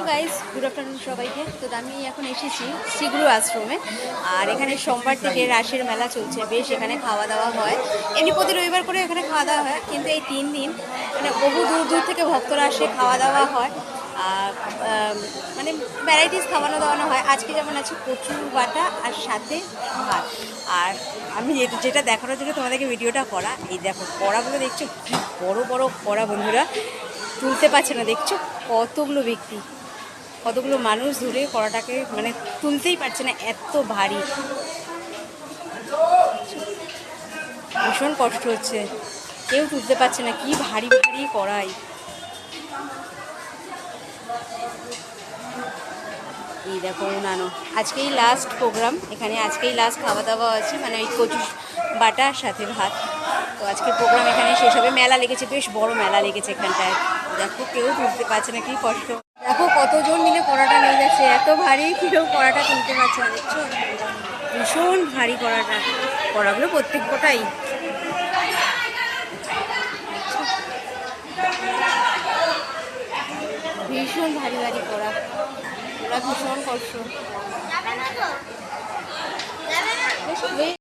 Guys, good afternoon সবাইকে। তো আমি এখন এসেছি শ্রীগুরু আশ্রমে। আর এখানে সোমবার থেকে রাসের মেলা চলছে, বেশ এখানে খাওয়া দাওয়া হয়। এমনি প্রতি রবিবার করে এখানে খাওয়া দাওয়া হয়, কিন্তু এই 3 দিন মানে বহু দূর দূর থেকে ভক্তরা আসে, খাওয়া দাওয়া হয়। আর মানে ভ্যারাইটিস খাওয়ানো দাওয়ানো হয়। আজকে যেমন আছে কচুর বাটা আর সাথে ভাত। আর আমি যেটা দেখানোর জন্য তোমাদেরকে ভিডিওটা করা, এই দেখো কড়াগুলো দেখছো, কি বড় বড় কড়া বন্ধুরা, তুলতে পারছে না। দেখছো কতগুলো ব্যক্তি, কতগুলো মানুষ ধরে কড়াটাকে মানে তুলতেই পারছে না, এত ভারী। ভীষণ কষ্ট হচ্ছে, কেউ তুলতে পারছে না, কি ভারী ভারী কড়াই। এই দেখো উনানো, আজকেই লাস্ট প্রোগ্রাম এখানে, আজকেই লাস্ট খাওয়া দাওয়া আছে, মানে ওই কচু বাটার সাথে ভাত। তো আজকের প্রোগ্রাম এখানে শেষ হবে। মেলা লেগেছে, বেশ বড় মেলা লেগেছে এখানটায়। দেখো কেউ তুলতে পারছে না, কি কষ্ট। দেখো কতজন মিলে কড়াটা নিয়ে যাচ্ছে, এত ভারী, কেউ কড়াটা তুলতে পারছে না। দেখছো ভীষণ ভারী কড়াটা, কড়াগুলো প্রত্যেক কটাই ভীষণ ভারী ভারী কড়া, ওরা ভীষণ কষ্ট।